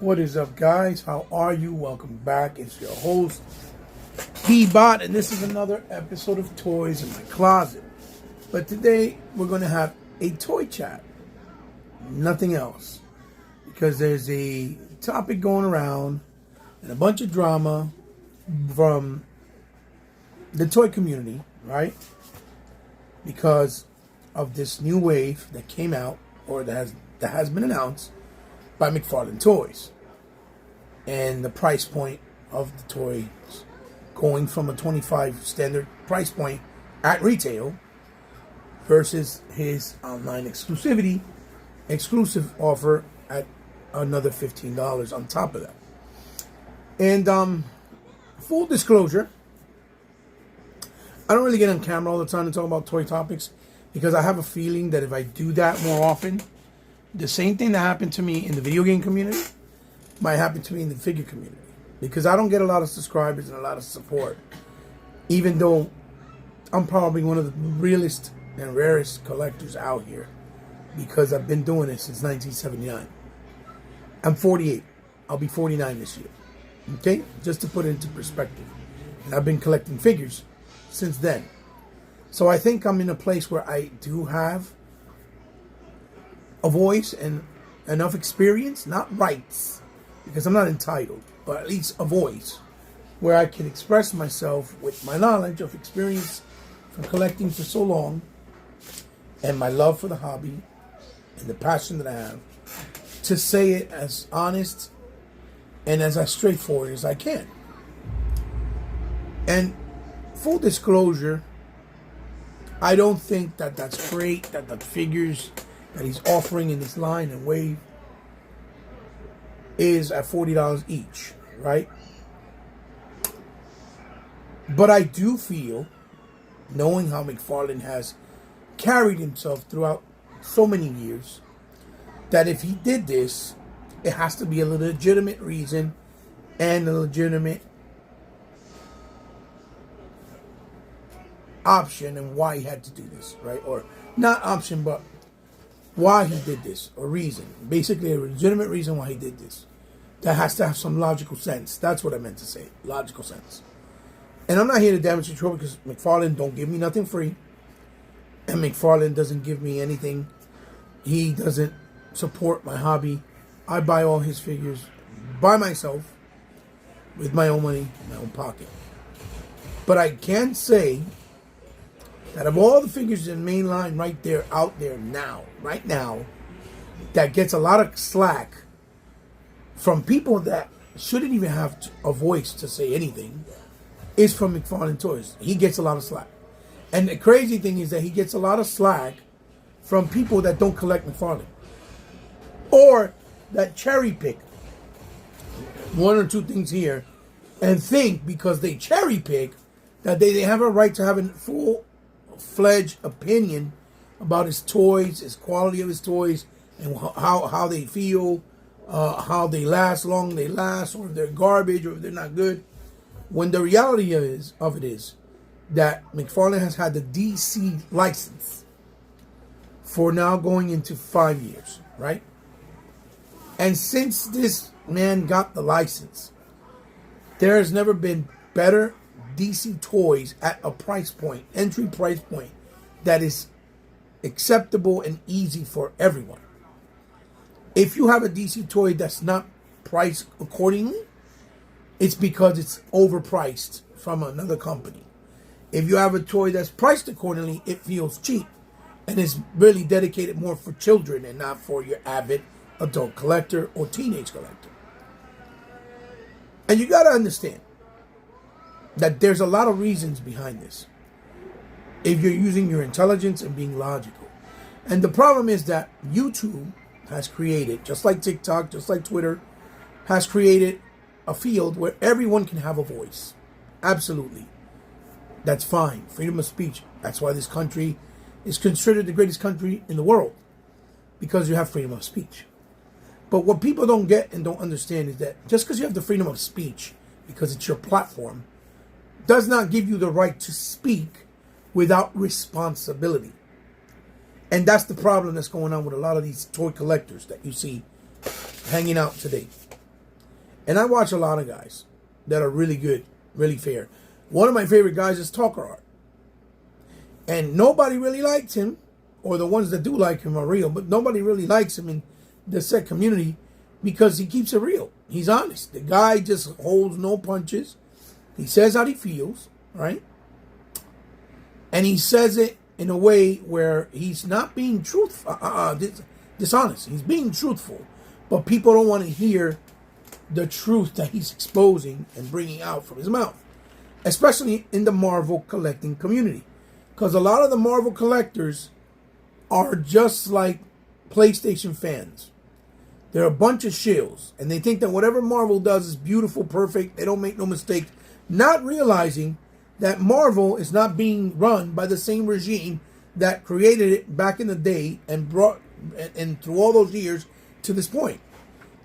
What is up, guys? How are you? Welcome back. It's your host, P-Bot, and this is another episode of Toys in My Closet. But today, we're going to have a toy chat. Nothing else. Because there's a topic going around and a bunch of drama from the toy community, right? Because of this new wave that came out, or that has been announced, by McFarlane Toys, and the price point of the toys going from a $25 standard price point at retail versus his online exclusive offer at another $15 on top of that. And full disclosure, I don't really get on camera all the time to talk about toy topics because I have a feeling that if I do that more often, the same thing that happened to me in the video game community might happen to me in the figure community. Because I don't get a lot of subscribers and a lot of support. Even though I'm probably one of the realest and rarest collectors out here. Because I've been doing this since 1979. I'm 48. I'll be 49 this year. Okay? Just to put it into perspective. And I've been collecting figures since then. So I think I'm in a place where I do have a voice and enough experience, not rights, because I'm not entitled, but at least a voice where I can express myself with my knowledge of experience from collecting for so long and my love for the hobby and the passion that I have to say it as honest and as straightforward as I can. And full disclosure, I don't think that that's great, that the figures that he's offering in this line and wave is at $40 each, right? But I do feel, knowing how McFarlane has carried himself throughout so many years, that if he did this, it has to be a legitimate reason and a legitimate option and why he had to do this, right? Or not option, but why he did this, or reason. Basically, a legitimate reason why he did this. That has to have some logical sense. That's what I meant to say. Logical sense. And I'm not here to damage control because McFarlane don't give me nothing free. And McFarlane doesn't give me anything. He doesn't support my hobby. I buy all his figures by myself with my own money, my own pocket. But I can say that of all the figures in the main line right there, out there right now, that gets a lot of slack from people that shouldn't even have a voice to say anything, is from McFarlane Toys. He gets a lot of slack. And the crazy thing is that he gets a lot of slack from people that don't collect McFarlane. Or that cherry pick one or two things here and think because they cherry pick that they have a right to have a full-fledged opinion about his toys, his quality of his toys, and how they feel, how they last, long they last, or if they're garbage or if they're not good. When the reality of it is that McFarlane has had the DC license for now going into 5 years, right? And since this man got the license, there has never been better DC toys at a price point, entry price point, that is acceptable and easy for everyone. If you have a DC toy that's not priced accordingly, it's because it's overpriced from another company. If you have a toy that's priced accordingly, it feels cheap and is really dedicated more for children and not for your avid adult collector or teenage collector. And you got to understand that there's a lot of reasons behind this if you're using your intelligence and being logical. And the problem is that YouTube has created, just like TikTok, just like Twitter, has created a field where everyone can have a voice. Absolutely. That's fine. Freedom of speech. That's why this country is considered the greatest country in the world, because you have freedom of speech. But what people don't get and don't understand is that just because you have the freedom of speech, because it's your platform, does not give you the right to speak without responsibility. And that's the problem that's going on with a lot of these toy collectors that you see hanging out today. And I watch a lot of guys that are really good, really fair. One of my favorite guys is Talker Art. And nobody really likes him, or the ones that do like him are real, but nobody really likes him in the set community because he keeps it real. He's honest. The guy just holds no punches. He says how he feels, right? And he says it in a way where he's not being dishonest. He's being truthful. But people don't want to hear the truth that he's exposing and bringing out from his mouth. Especially in the Marvel collecting community. Because a lot of the Marvel collectors are just like PlayStation fans. They're a bunch of shills. And they think that whatever Marvel does is beautiful, perfect. They don't make no mistakes. Not realizing that Marvel is not being run by the same regime that created it back in the day and brought and through all those years to this point.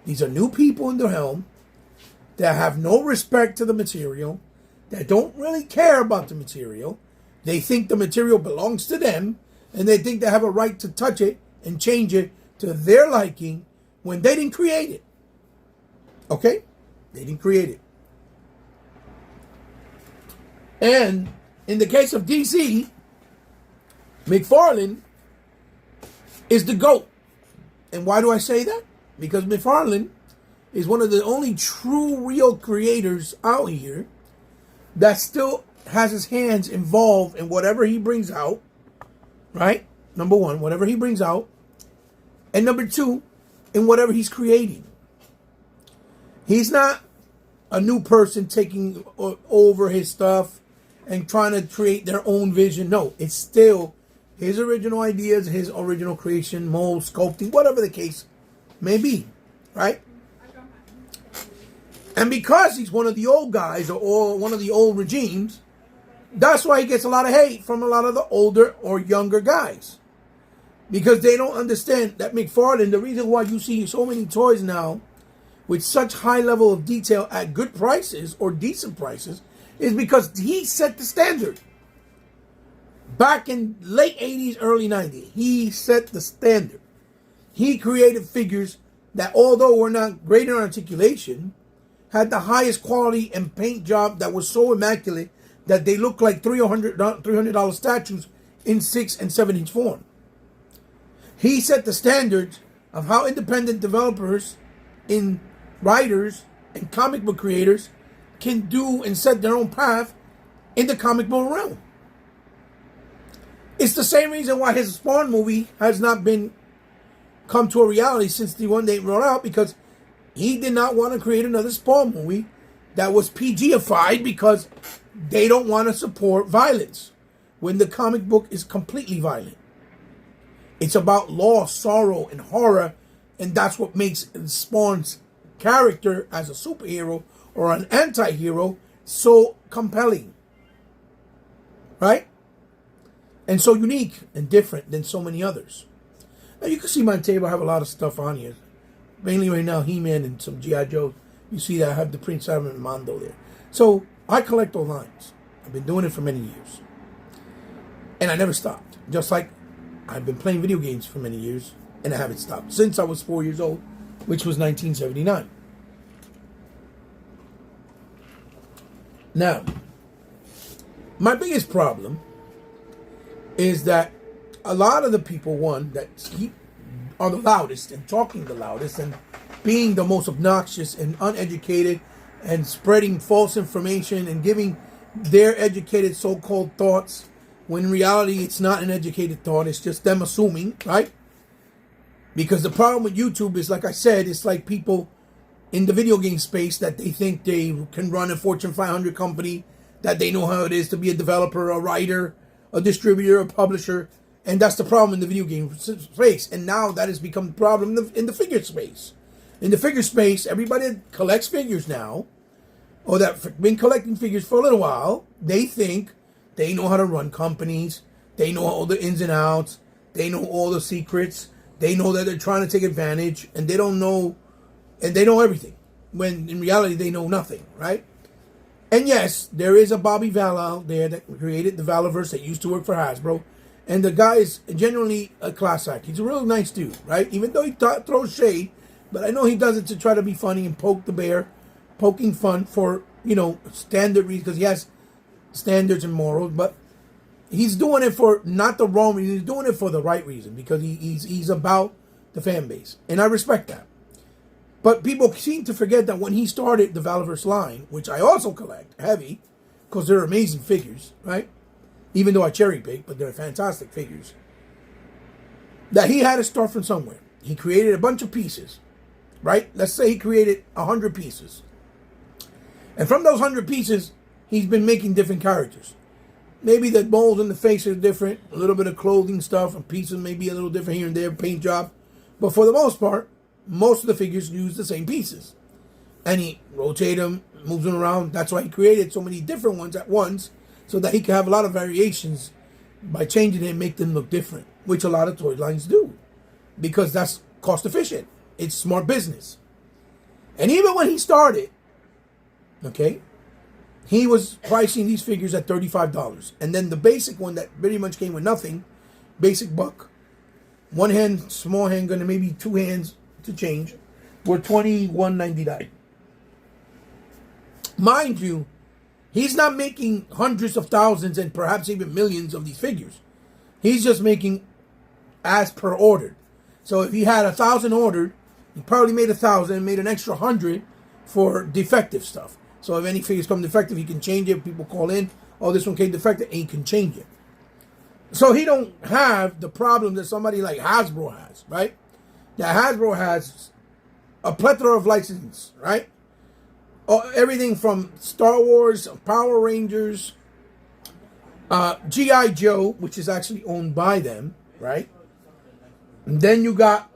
These are new people in the helm that have no respect to the material, that don't really care about the material. They think the material belongs to them, and they think they have a right to touch it and change it to their liking when they didn't create it. Okay? They didn't create it. And in the case of DC, McFarlane is the GOAT. And why do I say that? Because McFarlane is one of the only true, real creators out here that still has his hands involved in whatever he brings out, right? Number one, whatever he brings out. And number two, in whatever he's creating. He's not a new person taking over his stuff and trying to create their own vision. No, it's still his original ideas, his original creation, mold, sculpting, whatever the case may be, right? And because he's one of the old guys or one of the old regimes, that's why he gets a lot of hate from a lot of the older or younger guys. Because they don't understand that McFarlane, the reason why you see so many toys now with such high level of detail at good prices or decent prices is because he set the standard. Back in late 80s, early 90s, he set the standard. He created figures that, although were not great in articulation, had the highest quality and paint job that was so immaculate that they looked like $300 statues in 6 and 7 inch form. He set the standards of how independent developers, in writers, and comic book creators can do and set their own path in the comic book realm. It's the same reason why his Spawn movie has not been come to a reality since the one they wrote out, because he did not want to create another Spawn movie that was PG-ified because they don't want to support violence when the comic book is completely violent. It's about loss, sorrow, and horror, and that's what makes Spawn's character as a superhero or an anti-hero so compelling. Right? And so unique and different than so many others. Now you can see my table, I have a lot of stuff on here. Mainly right now, He-Man and some G.I. Joe. You see that I have the Prince Adam and Mondo there. So I collect all lines. I've been doing it for many years. And I never stopped. Just like I've been playing video games for many years, and I haven't stopped since I was 4 years old, which was 1979. Now, my biggest problem is that a lot of the people, that are the loudest and talking the loudest and being the most obnoxious and uneducated and spreading false information and giving their educated so-called thoughts, when in reality it's not an educated thought, it's just them assuming, right? Because the problem with YouTube is, like I said, it's like people in the video game space that they think they can run a Fortune 500 company, that they know how it is to be a developer, a writer, a distributor, a publisher, and that's the problem in the video game space. And now that has become the problem in the figure space. In the figure space, everybody that collects figures now, or that been collecting figures for a little while, they think they know how to run companies, they know all the ins and outs, they know all the secrets, they know that they're trying to take advantage, and they don't know, and they know everything, when in reality they know nothing, right? And yes, there is a Bobby Vala out there that created the Valaverse that used to work for Hasbro, and the guy is genuinely a class act. He's a real nice dude, right? Even though he throws shade, but I know he does it to try to be funny and poke the bear poking fun for, standard reasons, because he has standards and morals, but he's doing it for not the wrong reason. He's doing it for the right reason, because he's about the fan base. And I respect that. But people seem to forget that when he started the Valorverse line, which I also collect heavy, because they're amazing figures, right? Even though I cherry pick, but they're fantastic figures. That he had to start from somewhere. He created a bunch of pieces, right? Let's say he created 100 pieces. And from those 100 pieces, he's been making different characters. Maybe the molds in the face are different, a little bit of clothing stuff, and pieces may be a little different here and there, paint job. But for the most part, most of the figures use the same pieces. And he rotates them, moves them around. That's why he created so many different ones at once, so that he can have a lot of variations by changing it and make them look different, which a lot of toy lines do, because that's cost efficient. It's smart business. And even when he started, okay, he was pricing these figures at $35. And then the basic one that pretty much came with nothing, basic buck, one hand, small handgun, and maybe two hands to change, were $21.99. Mind you, he's not making hundreds of thousands and perhaps even millions of these figures. He's just making as per ordered. So if he had 1,000 ordered, he probably made 1,000 and made an extra 100 for defective stuff. So if any figures come defective, he can change it. People call in, oh, this one came defective, and he can change it. So he don't have the problem that somebody like Hasbro has, right? Now Hasbro has a plethora of licenses, right? Everything from Star Wars, Power Rangers, G.I. Joe, which is actually owned by them, right? And then you got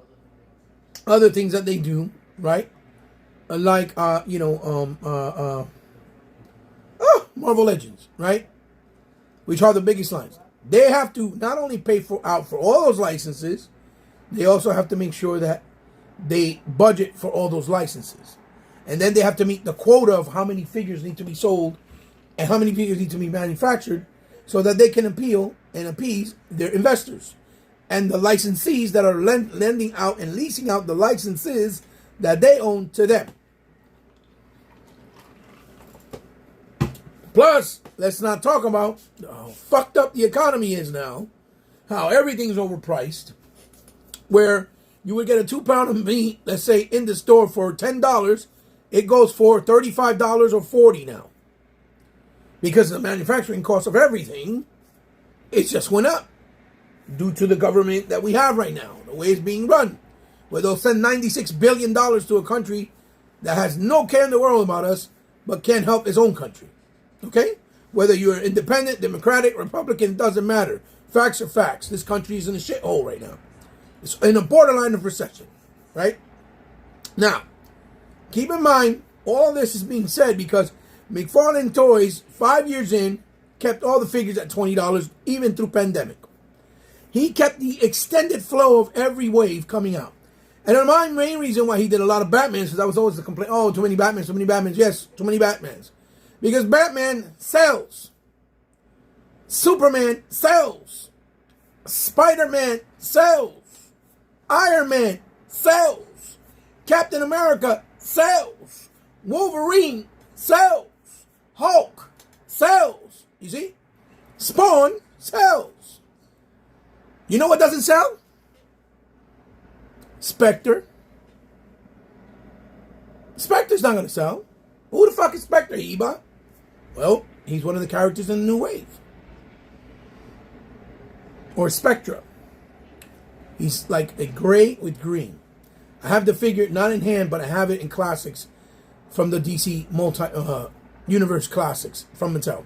other things that they do, right? Like, Marvel Legends, right? Which are the biggest lines. They have to not only pay for all those licenses, they also have to make sure that they budget for all those licenses. And then they have to meet the quota of how many figures need to be sold and how many figures need to be manufactured so that they can appeal and appease their investors and the licensees that are lending out and leasing out the licenses that they own to them. Plus, let's not talk about how fucked up the economy is now, how everything's overpriced, where you would get a 2 pound of meat, let's say in the store for $10, it goes for $35 or $40 now. Because the manufacturing cost of everything, it just went up due to the government that we have right now, the way it's being run, where they'll send $96 billion to a country that has no care in the world about us, but can't help its own country. Okay? Whether you're independent, Democratic, Republican, doesn't matter. Facts are facts. This country is in a shithole right now. It's in a borderline of recession. Right? Now, keep in mind, all of this is being said because McFarlane Toys, 5 years in, kept all the figures at $20, even through pandemic. He kept the extended flow of every wave coming out. And my main reason why he did a lot of Batmans, because that was always the complaint, oh, too many Batmans, too many Batmans. Yes, too many Batmans. Because Batman sells. Superman sells. Spider-Man sells. Iron Man sells. Captain America sells. Wolverine sells. Hulk sells. You see? Spawn sells. You know what doesn't sell? Spectre. Spectre's not going to sell. Who the fuck is Spectre, Eba? Well, he's one of the characters in the New Wave. Or Spectra. He's like a gray with green. I have the figure not in hand, but I have it in classics from the DC Universe Classics from Mattel.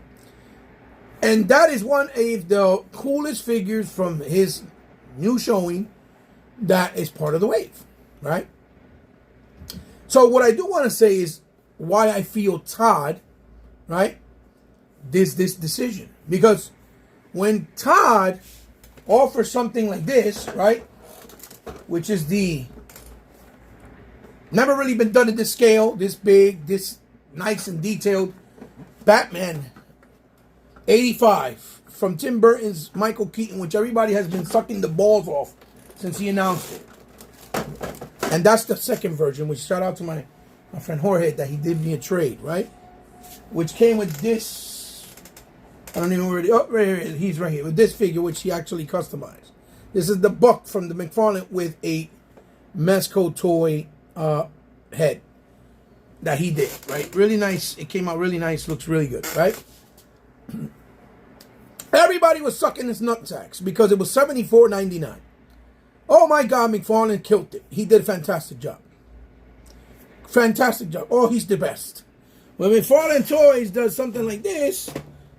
And that is one of the coolest figures from his new showing that is part of the wave, right? So what I do want to say is why I feel Todd, right, this decision. Because when Todd offers something like this, right, which is never really been done at this scale, this big, this nice and detailed Batman 85 from Tim Burton's Michael Keaton, which everybody has been sucking the balls off since he announced it. And that's the second version, which shout out to my my friend Jorge, that he did me a trade, right? Which came with this. I don't even know where it is. Oh, right here. He's right here with this figure, which he actually customized. This is the Buck from the McFarlane with a Mezco toy head that he did, right? Really nice. It came out really nice. Looks really good, right? Everybody was sucking his nutsacks because it was $74.99. Oh my God, McFarlane killed it. He did a fantastic job. Fantastic job. Oh, he's the best. When McFarlane Toys does something like this,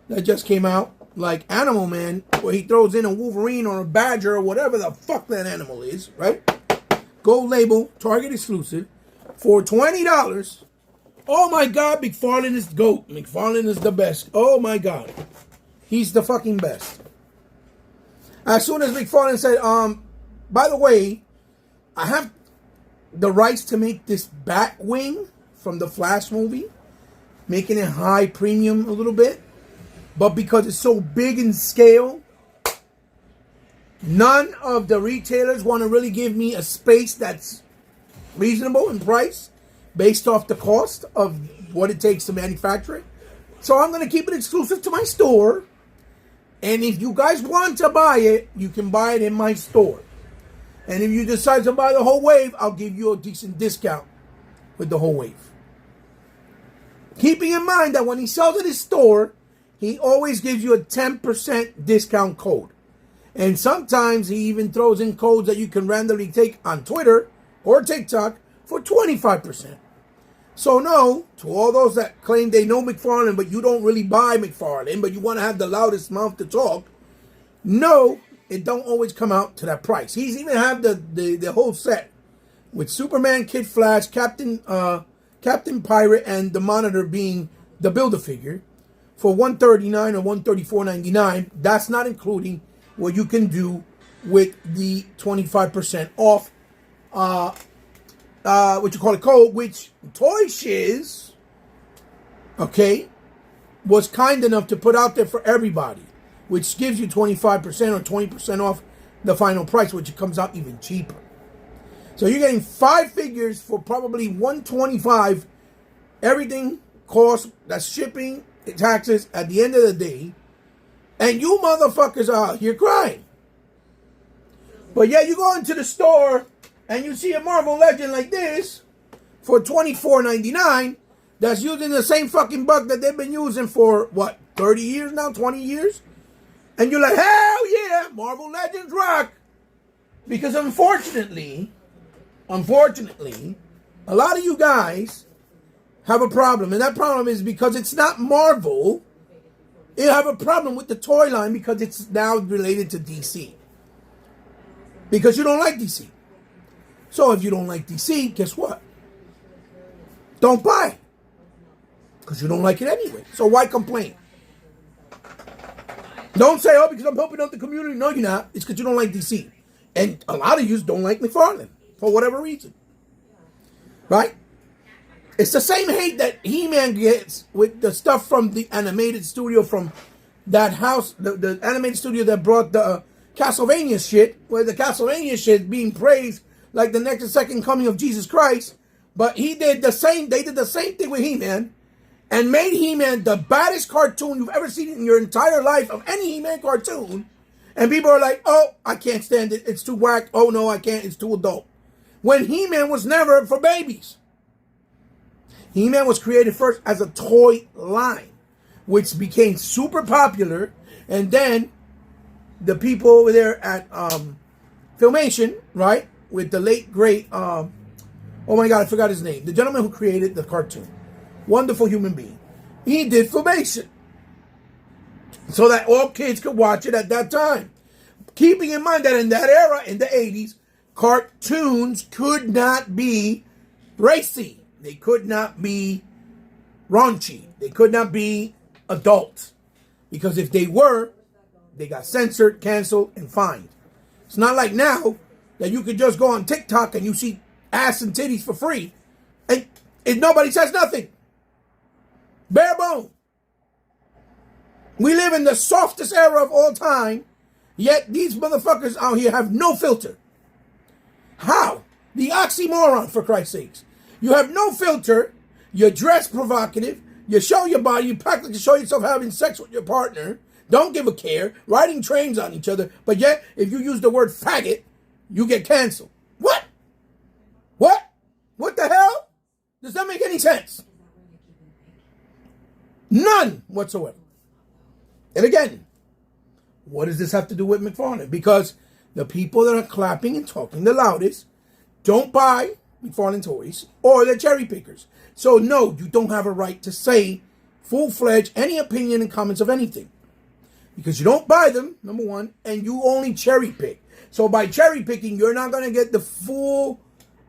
that just came out, like Animal Man, where he throws in a Wolverine or a Badger or whatever the fuck that animal is, right? Gold label, Target exclusive, for $20. Oh my God, McFarlane is the GOAT. McFarlane is the best. Oh my God. He's the fucking best. As soon as McFarlane said, by the way, I have the rights to make this Batwing from the Flash movie, making it high premium a little bit. But because it's so big in scale, none of the retailers want to really give me a space that's reasonable in price based off the cost of what it takes to manufacture it. So I'm going to keep it exclusive to my store. And if you guys want to buy it, you can buy it in my store. And if you decide to buy the whole wave, I'll give you a decent discount with the whole wave. Keeping in mind that when he sells at his store, he always gives you a 10% discount code. And sometimes he even throws in codes that you can randomly take on Twitter or TikTok for 25%. So no, to all those that claim they know McFarlane, but you don't really buy McFarlane, but you want to have the loudest mouth to talk, no, it don't always come out to that price. He's even have the whole set with Superman, Kid Flash, Captain Pirate, and the Monitor being the Build-A-Figure for $139 or $134.99. That's not including what you can do with the 25% off what you call it code, which Toy Shiz, okay, was kind enough to put out there for everybody, which gives you 25% or 20% off the final price, which comes out even cheaper. So you're getting 5 figures for probably $125. Everything costs, that's shipping, taxes at the end of the day, and you motherfuckers are out here crying. But yeah, you go into the store and you see a Marvel Legend like this for $24.99 that's using the same fucking buck that they've been using for, what, 30 years now, 20 years? And you're like, hell yeah, Marvel Legends rock. Because unfortunately, a lot of you guys have a problem. And that problem is because it's not Marvel. You have a problem with the toy line because it's now related to DC. Because you don't like DC. So if you don't like DC, guess what? Don't buy it. Because you don't like it anyway. So why complain? Don't say, oh, because I'm helping out the community. No, you're not. It's because you don't like DC. And a lot of you don't like McFarlane for whatever reason. Right? It's the same hate that He-Man gets with the stuff from the animated studio from that house, the animated studio that brought the Castlevania shit, where the Castlevania shit being praised like the next and second coming of Jesus Christ. But they did the same thing with He-Man and made He-Man the baddest cartoon you've ever seen in your entire life of any He-Man cartoon. And people are like, oh, I can't stand it. It's too whack. Oh, no, I can't. It's too adult. When He-Man was never for babies. He-Man was created first as a toy line, which became super popular. And then the people over there at Filmation, right, with the late, great, oh my God, I forgot his name. The gentleman who created the cartoon. Wonderful human being. He did Filmation. So that all kids could watch it at that time. Keeping in mind that in that era, in the 80s, cartoons could not be racy. They could not be raunchy. They could not be adult. Because if they were, they got censored, canceled, and fined. It's not like now that you could just go on TikTok and you see ass and titties for free. And nobody says nothing. Bare bone. We live in the softest era of all time, yet these motherfuckers out here have no filter. How? The oxymoron, for Christ's sakes. You have no filter. You dress provocative. You show your body. You practically show yourself having sex with your partner. Don't give a care. Riding trains on each other. But yet, if you use the word faggot, you get canceled. What? What? What the hell? Does that make any sense? None whatsoever. And again, what does this have to do with McFarlane? Because the people that are clapping and talking the loudest don't buy McFarlane toys, or they're cherry pickers. So no, you don't have a right to say full-fledged any opinion and comments of anything. Because you don't buy them, number one, and you only cherry pick. So by cherry picking, you're not going to get the full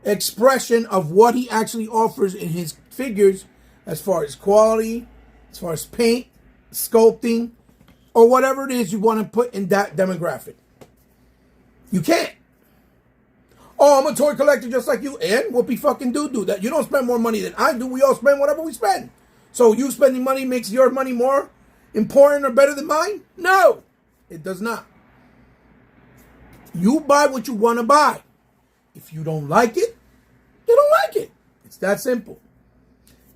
expression of what he actually offers in his figures as far as quality, as far as paint, sculpting, or whatever it is you want to put in that demographic. You can't. Oh, I'm a toy collector just like you. And whoopee fucking do that. You don't spend more money than I do. We all spend whatever we spend. So you spending money makes your money more important or better than mine? No, it does not. You buy what you want to buy. If you don't like it, you don't like it. It's that simple.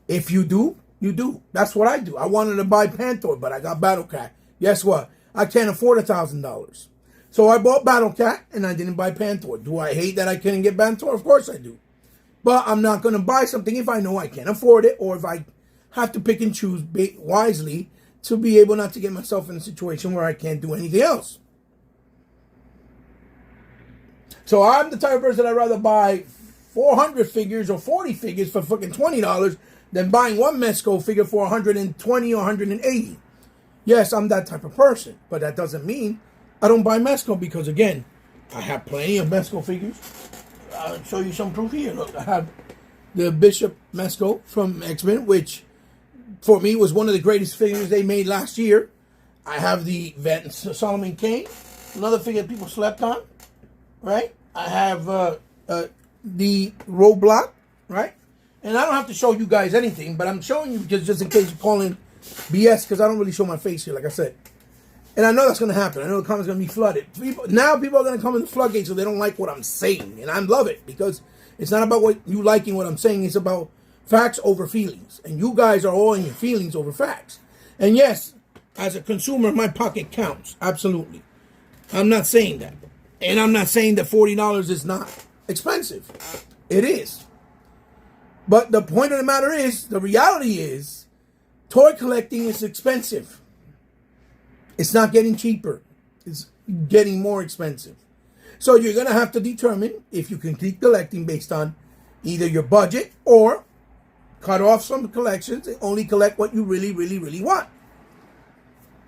If you do, you do. That's what I do. I wanted to buy Panther, but I got Battle Cat. Guess what? I can't afford $1,000. So I bought Battle Cat and I didn't buy Panther. Do I hate that I couldn't get Panther? Of course I do. But I'm not going to buy something if I know I can't afford it, or if I have to pick and choose wisely to be able not to get myself in a situation where I can't do anything else. So I'm the type of person I'd rather buy 400 figures or 40 figures for fucking $20 than buying one Mezco figure for 120 or 180. Yes, I'm that type of person, but that doesn't mean I don't buy Mezco, because again, I have plenty of Mezco figures. I'll show you some proof here. Look, I have the Bishop Mezco from X-Men, which for me was one of the greatest figures they made last year. I have the Solomon Kane, another figure that people slept on, right? I have the Roadblock, right? And I don't have to show you guys anything, but I'm showing you just in case you're calling BS, because I don't really show my face here, like I said. And I know that's going to happen. I know the comments are going to be flooded. Now people are going to come in the floodgates, so they don't like what I'm saying. And I love it, because it's not about what you liking what I'm saying. It's about facts over feelings. And you guys are all in your feelings over facts. And yes, as a consumer, my pocket counts. Absolutely. I'm not saying that. And I'm not saying that $40 is not expensive. It is. But the point of the matter is, the reality is, toy collecting is expensive. It's not getting cheaper. It's getting more expensive. So you're going to have to determine if you can keep collecting based on either your budget, or cut off some collections and only collect what you really, really, really want.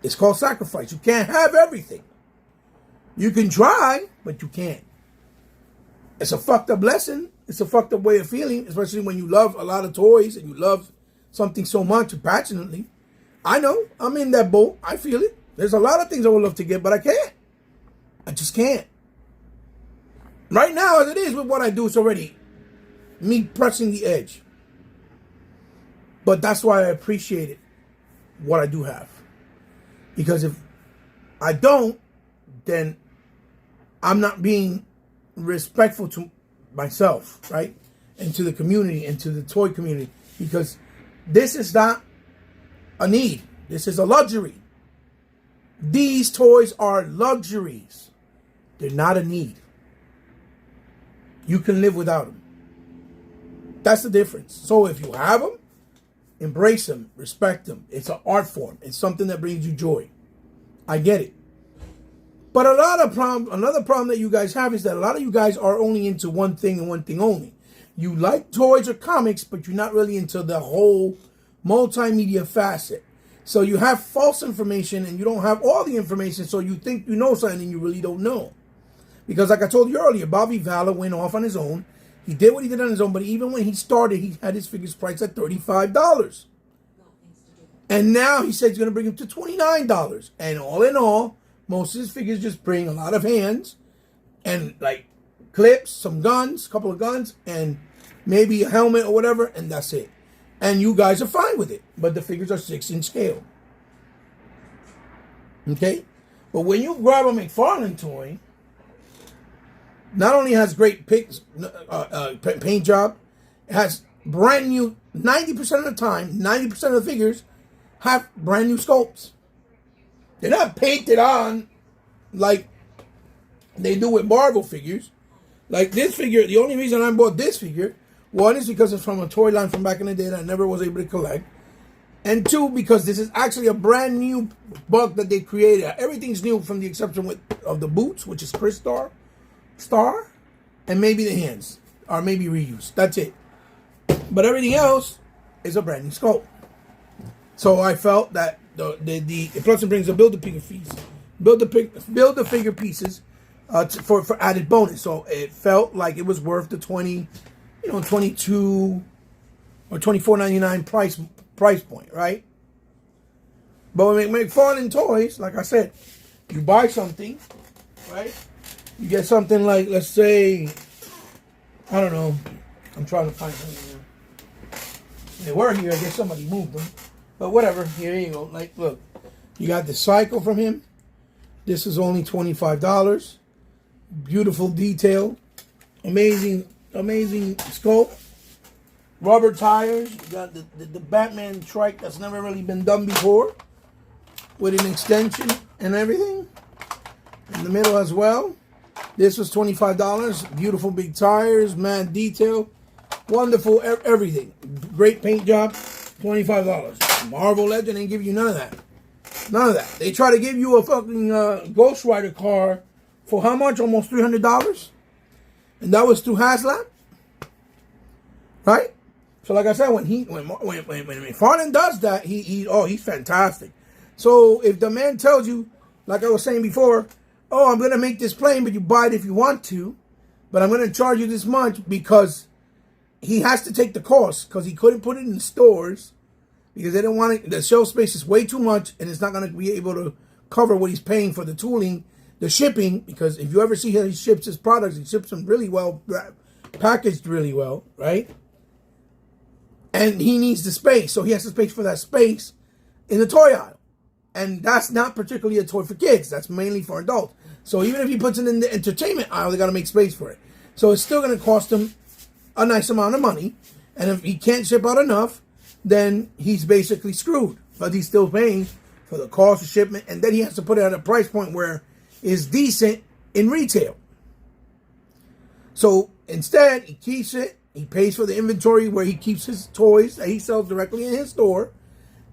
It's called sacrifice. You can't have everything. You can try, but you can't. It's a fucked up lesson. It's a fucked up way of feeling, especially when you love a lot of toys and you love something so much passionately. I know. I'm in that boat. I feel it. There's a lot of things I would love to get, but I can't. I just can't. Right now, as it is with what I do, it's already me pressing the edge. But that's why I appreciate it, what I do have. Because if I don't, then I'm not being respectful to myself, right? And to the community and to the toy community. Because this is not a need. This is a luxury. These toys are luxuries. They're not a need. You can live without them. That's the difference. So if you have them, embrace them, respect them. It's an art form. It's something that brings you joy. I get it. But another problem that you guys have is that a lot of you guys are only into one thing and one thing only. You like toys or comics, but you're not really into the whole multimedia facet. So you have false information and you don't have all the information, so you think you know something and you really don't know. Because like I told you earlier, Bobby Valla went off on his own. He did what he did on his own, but even when he started, he had his figures priced at $35. And now he said he's going to bring him to $29. And all in all, most of his figures just bring a lot of hands and like clips, some guns, a couple of guns, and maybe a helmet or whatever, and that's it. And you guys are fine with it. But the figures are 6-inch scale. Okay? But when you grab a McFarlane toy, not only has great paint job, it has brand new, 90% of the time, 90% of the figures have brand new sculpts. They're not painted on like they do with Marvel figures. Like this figure, the only reason I bought this figure, one is because it's from a toy line from back in the day that I never was able to collect. And two, because this is actually a brand new Buck that they created. Everything's new from the exception of the boots, which is Chris Star, and maybe the hands, or maybe reused. That's it. But everything else is a brand new sculpt. So I felt that the plus it brings a build-a-figure piece, build-a-figure pieces for added bonus. So it felt like it was worth the 22 or $24.99 price point, right? But with McFarlane Toys, like I said, you buy something, right? You get something like, let's say, I don't know. I'm trying to find something here. They were here. I guess somebody moved them. But whatever. Here you go. Like, look. You got the Cycle from him. This is only $25. Beautiful detail. Amazing sculpt. Rubber tires. You got the Batman trike that's never really been done before. With an extension and everything. In the middle as well. This was $25. Beautiful big tires. Mad detail. Wonderful everything. Great paint job. $25. Marvel Legend ain't give you none of that. None of that. They try to give you a fucking Ghost Rider car for how much? Almost $300? And that was through HasLab? Right? So like I said, when McFarlane does that, he's fantastic. So if the man tells you, like I was saying before, oh, I'm going to make this plane, but you buy it if you want to, but I'm going to charge you this much because he has to take the cost because he couldn't put it in stores because they don't want it. The shelf space is way too much and it's not going to be able to cover what he's paying for the tooling, the shipping, because if you ever see how he ships his products, he ships them really well, packaged really well, right? And he needs the space, so he has to pay for that space in the toy aisle. And that's not particularly a toy for kids. That's mainly for adults. So even if he puts it in the entertainment aisle, they got to make space for it. So it's still going to cost him a nice amount of money. And if he can't ship out enough, then he's basically screwed. But he's still paying for the cost of shipment. And then he has to put it at a price point where it's decent in retail. So instead, he keeps it. He pays for the inventory where he keeps his toys that he sells directly in his store.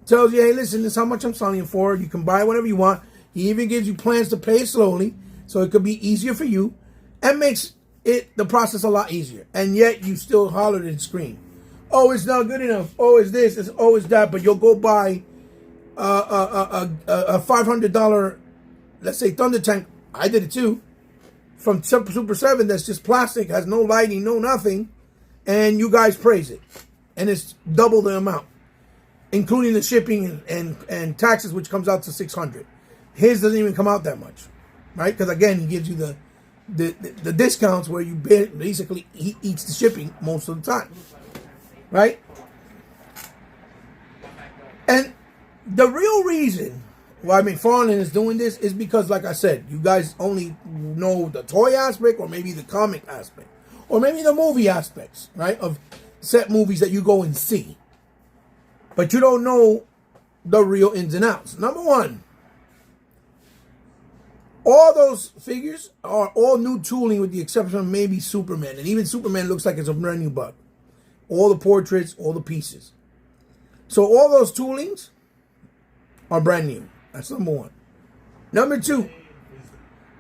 Tells you, hey, listen, this is how much I'm selling it for. You can buy whatever you want. He even gives you plans to pay slowly, so it could be easier for you, and makes the process a lot easier. And yet, you still hollered and screamed, oh, it's not good enough. Oh, it's this. It's that. But you'll go buy a $500, let's say, Thunder Tank. I did it too. From Super 7, that's just plastic, has no lighting, no nothing. And you guys praise it. And it's double the amount, including the shipping and taxes, which comes out to $600. His doesn't even come out that much, right? Because again, he gives you the discounts where you basically he eats the shipping most of the time, right? And the real reason why McFarlane is doing this is because, like I said, you guys only know the toy aspect or maybe the comic aspect or maybe the movie aspects, right? Of set movies that you go and see. But you don't know the real ins and outs. Number one, all those figures are all new tooling with the exception of maybe Superman. And even Superman looks like it's a brand new Buck. All the portraits, all the pieces. So all those toolings are brand new. That's number one. Number two,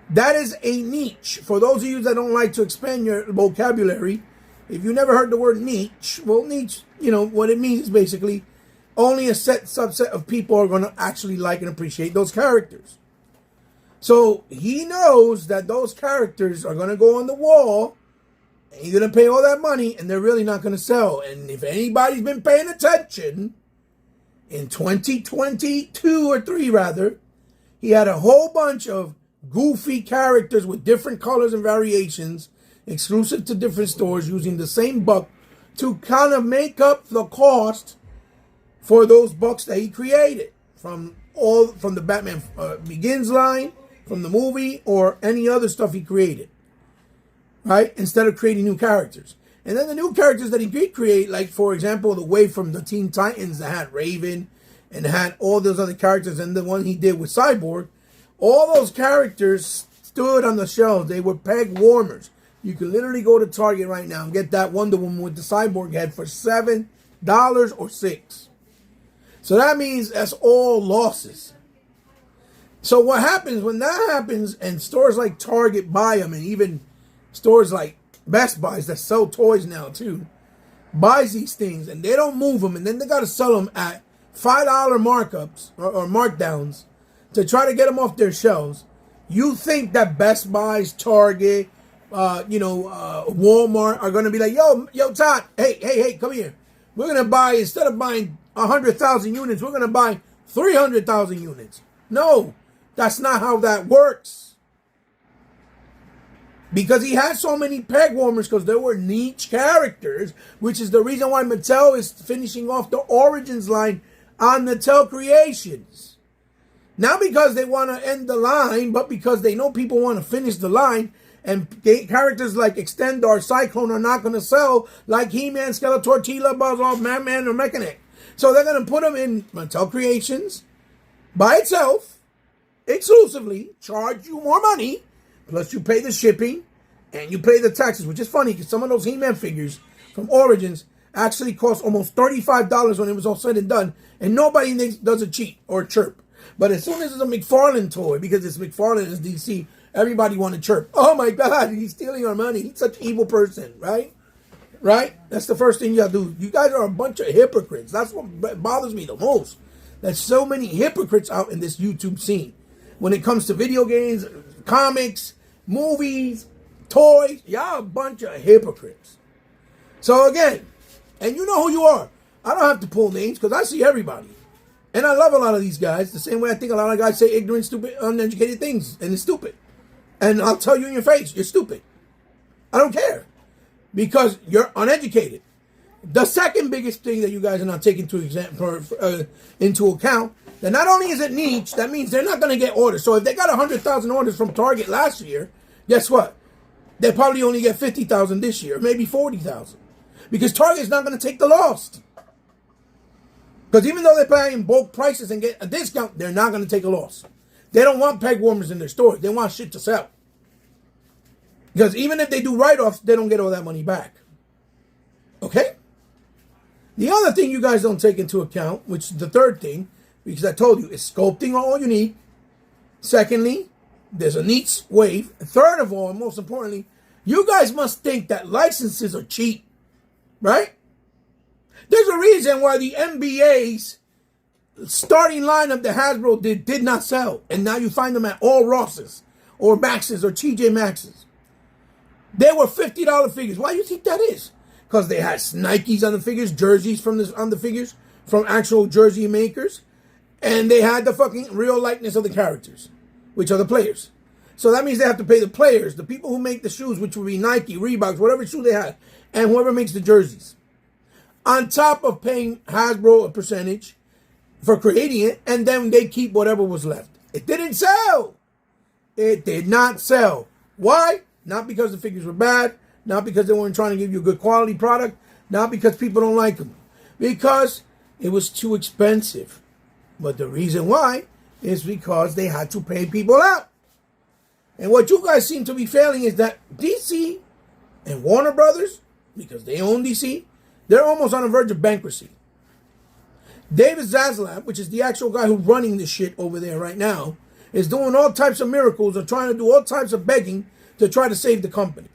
that is a niche. For those of you that don't like to expand your vocabulary, if you never heard the word niche, well, niche, you know, what it means is basically only a subset of people are going to actually like and appreciate those characters. So he knows that those characters are going to go on the wall, and you're going to pay all that money, and they're really not going to sell. And if anybody's been paying attention, in 2022 or 3 rather, he had a whole bunch of goofy characters with different colors and variations, exclusive to different stores, using the same Buck to kind of make up the cost for those Bucks that he created from the Batman Begins line, from the movie, or any other stuff he created, right? Instead of creating new characters. And then the new characters that he did create, like, for example, the Wave from the Teen Titans that had Raven and had all those other characters, and the one he did with Cyborg, all those characters stood on the shelves. They were peg warmers. You can literally go to Target right now and get that Wonder Woman with the Cyborg head for $7 or $6. So that means that's all losses. So what happens when that happens, and stores like Target buy them, and even stores like Best Buys that sell toys now too, buys these things, and they don't move them, and then they got to sell them at $5 markups or markdowns to try to get them off their shelves. You think that Best Buys, Target, Walmart are going to be like, yo, Todd, hey, come here. We're going to buy, instead of buying 100,000 units, we're going to buy 300,000 units. No, that's not how that works. Because he had so many peg warmers, because there were niche characters, which is the reason why Mattel is finishing off the Origins line on Mattel Creations. Not because they want to end the line, but because they know people want to finish the line. And characters like Extendar, Cyclone are not going to sell like He-Man, Skeletor, Tila, Buzz-Off, Man, or Mechanic. So they're going to put them in Mattel Creations by itself, exclusively, charge you more money, plus you pay the shipping and you pay the taxes, which is funny because some of those He-Man figures from Origins actually cost almost $35 when it was all said and done, and nobody does a cheat or chirp. But as soon as it's a McFarlane toy, because it's McFarlane, it's DC, everybody want to chirp. Oh my God, he's stealing our money. He's such an evil person, right? Right? That's the first thing you got to do. You guys are a bunch of hypocrites. That's what bothers me the most. There's so many hypocrites out in this YouTube scene. When it comes to video games, comics, movies, toys, y'all a bunch of hypocrites. So again, and you know who you are. I don't have to pull names because I see everybody. And I love a lot of these guys, the same way I think a lot of guys say ignorant, stupid, uneducated things, and it's stupid. And I'll tell you in your face, you're stupid. I don't care. Because you're uneducated. The second biggest thing that you guys are not taking into account, that not only is it niche, that means they're not going to get orders. So if they got 100,000 orders from Target last year, guess what? They'll probably only get 50,000 this year, maybe 40,000. Because Target's not going to take the loss. Because even though they're paying bulk prices and get a discount, they're not going to take a loss. They don't want peg warmers in their stores. They want shit to sell. Because even if they do write-offs, they don't get all that money back. Okay? The other thing you guys don't take into account, which is the third thing, because I told you, is sculpting are all you need. Secondly, there's a niche wave. Third of all, and most importantly, you guys must think that licenses are cheap. Right? There's a reason why the NBA's starting lineup that Hasbro did not sell. And now you find them at all Rosses or Maxes or TJ Maxes. They were $50 figures. Why do you think that is? Because they had Nikes on the figures, jerseys on the figures from actual jersey makers. And they had the fucking real likeness of the characters, which are the players. So that means they have to pay the players, the people who make the shoes, which would be Nike, Reeboks, whatever shoe they had, and whoever makes the jerseys. On top of paying Hasbro a percentage for creating it, and then they keep whatever was left. It didn't sell. It did not sell. Why? Not because the figures were bad, not because they weren't trying to give you a good quality product, not because people don't like them. Because it was too expensive. But the reason why is because they had to pay people out. And what you guys seem to be failing is that DC and Warner Brothers, because they own DC, they're almost on the verge of bankruptcy. David Zaslav, which is the actual guy who's running this shit over there right now, is doing all types of miracles or trying to do all types of begging to try to save the company.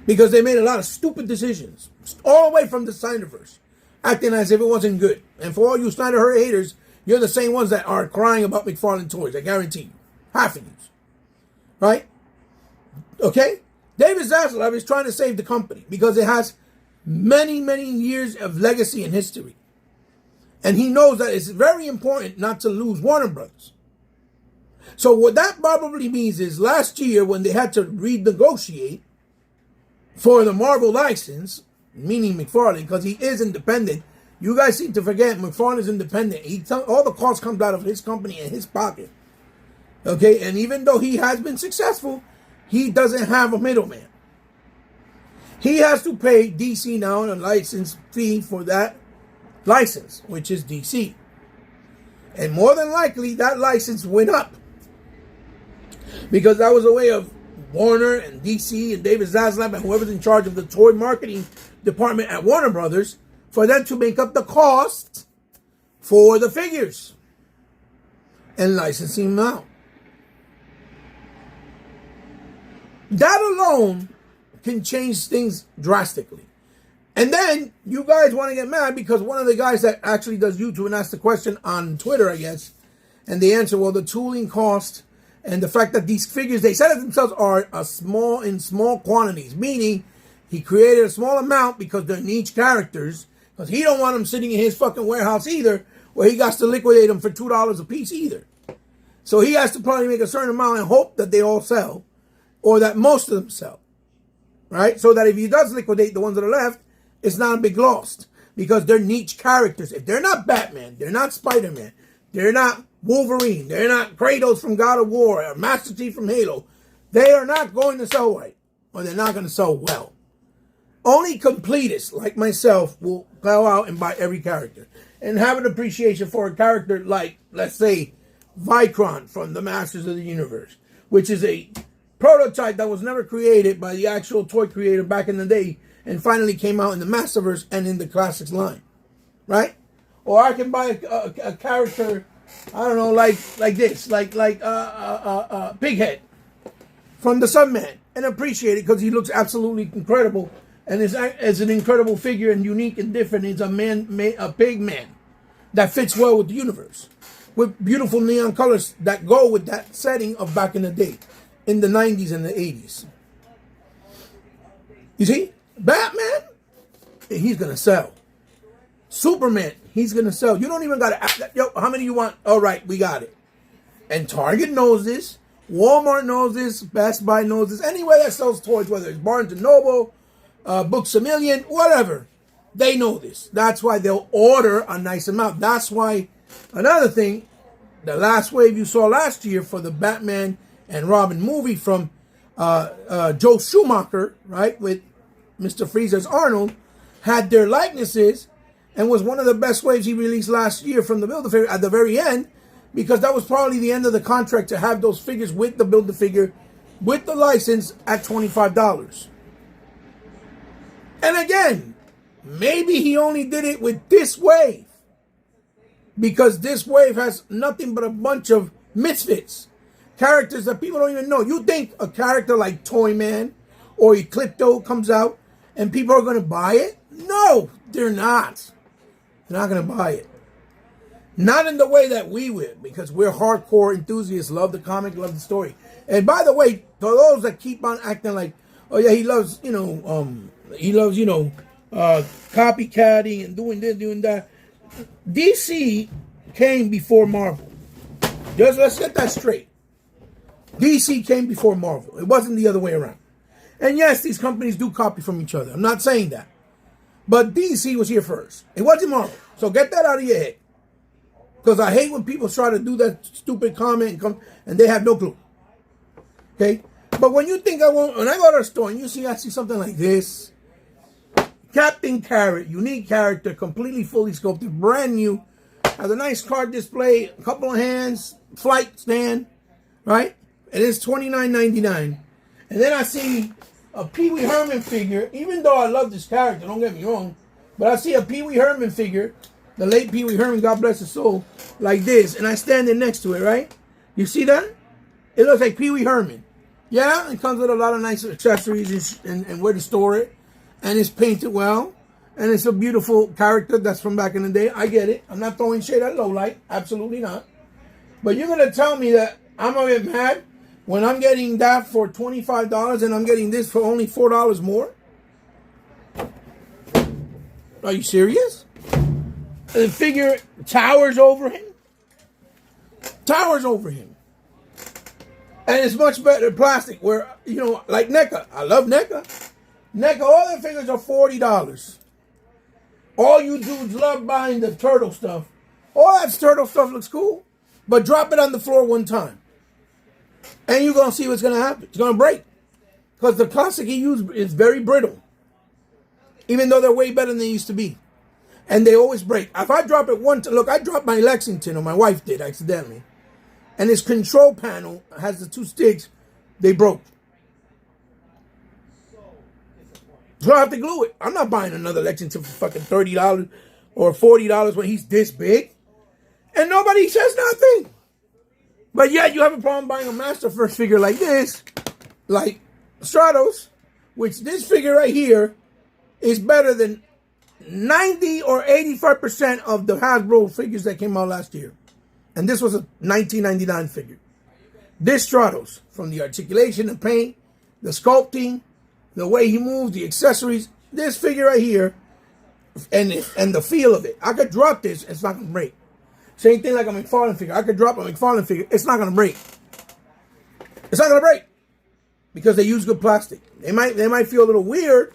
Because they made a lot of stupid decisions. All the way from the Snyderverse. Acting as if it wasn't good. And for all you Snyder haters, you're the same ones that are crying about McFarlane toys. I guarantee you. Half of you. Right? Okay? David Zaslav is trying to save the company. Because it has many, many years of legacy and history. And he knows that it's very important not to lose Warner Brothers. So what that probably means is last year when they had to renegotiate for the Marvel license, meaning McFarlane, because he is independent. You guys seem to forget McFarlane is independent. All the costs comes out of his company and his pocket. Okay, and even though he has been successful, he doesn't have a middleman. he has to pay DC now a license fee for that license, which is DC. And more than likely, that license went up. Because that was a way of Warner and DC and David Zaslav and whoever's in charge of the toy marketing department at Warner Brothers for them to make up the cost for the figures and licensing them out. That alone can change things drastically. And then you guys want to get mad because one of the guys that actually does YouTube and asked the question on Twitter, I guess, and the answer, well, the tooling cost and the fact that these figures, they said it themselves, are in small quantities, meaning he created a small amount because they're niche characters, because he don't want them sitting in his fucking warehouse either, where he got to liquidate them for $2 a piece either. So he has to probably make a certain amount and hope that they all sell, or that most of them sell, right? So that if he does liquidate the ones that are left, it's not a big loss, because they're niche characters. If they're not Batman, they're not Spider-Man, they're not Wolverine, they're not Kratos from God of War, or Master Chief from Halo, they are not going to sell right, or they're not going to sell well. Only completists like myself will go out and buy every character and have an appreciation for a character like, let's say, Vicron from the Masters of the Universe, which is a prototype that was never created by the actual toy creator back in the day and finally came out in the Masterverse and in the Classics line, right? Or I can buy a character, I don't know, like this, like Pighead from the Sunman, and appreciate it because he looks absolutely incredible and is an incredible figure and unique and different. He's a pig man that fits well with the universe, with beautiful neon colors that go with that setting of back in the day, in the 90s and the 80s. You see, Batman, he's gonna sell. Superman, he's gonna sell. You don't even gotta ask, yo, how many you want? All right, we got it. And Target knows this. Walmart knows this. Best Buy knows this. Anywhere that sells toys, whether it's Barnes & Noble, Books A Million, whatever, they know this. That's why they'll order a nice amount. That's why, another thing, the last wave you saw last year for the Batman and Robin movie from Joe Schumacher, right, with Mr. Freeze's Arnold, had their likenesses and was one of the best waves he released last year from the Build-A-Figure at the very end, because that was probably the end of the contract to have those figures with the Build-A-Figure, with the license at $25. And again, maybe he only did it with this wave, because this wave has nothing but a bunch of misfits. Characters that people don't even know. You think a character like Toyman or Eclipto comes out and people are going to buy it? No, they're not. They're not going to buy it. Not in the way that we would, because we're hardcore enthusiasts, love the comic, love the story. And by the way, for those that keep on acting like, oh yeah, he loves, copycatting and doing this, doing that. DC came before Marvel. Just let's get that straight. DC came before Marvel. It wasn't the other way around. And yes, these companies do copy from each other. I'm not saying that. But DC was here first. It wasn't Marvel. So get that out of your head. Because I hate when people try to do that stupid comment and they have no clue. Okay? But when you think when I go to a store and I see something like this, Captain Carrot, unique character, completely fully sculpted, brand new, has a nice card display, a couple of hands, flight stand, right? It is $29.99. And then I see a Pee Wee Herman figure, even though I love this character, don't get me wrong, but I see a Pee Wee Herman figure, the late Pee Wee Herman, God bless his soul, like this, and I stand there next to it, right? You see that? It looks like Pee Wee Herman. Yeah, it comes with a lot of nice accessories and where to store it, and it's painted well, and it's a beautiful character that's from back in the day. I get it. I'm not throwing shade at Lowlight. Absolutely not. But you're going to tell me that I'm going to get mad when I'm getting that for $25 and I'm getting this for only $4 more? Are you serious? The figure towers over him. Towers over him. And it's much better plastic where, like NECA. I love NECA. NECA, all their figures are $40. All you dudes love buying the turtle stuff. All that turtle stuff looks cool. But drop it on the floor one time. And you're going to see what's going to happen. It's going to break. Because the plastic he used is very brittle. even though they're way better than they used to be. And they always break. If I drop it one time, look, I dropped my Lexington, or my wife did accidentally. And this control panel has the 2 sticks. They broke. So I have to glue it. I'm not buying another Lexington for fucking $30 or $40 when he's this big. And nobody says nothing. But yet you have a problem buying a Master First figure like this, like Stratos, which this figure right here is better than 90 or 85% of the Hasbro figures that came out last year. And this was a $19.99 figure. This Stratos, from the articulation, the paint, the sculpting, the way he moves, the accessories, this figure right here, and the feel of it. I could drop this, it's not going to break. Same thing like a McFarlane figure. I could drop a McFarlane figure, it's not going to break. It's not going to break. Because they use good plastic. They might feel a little weird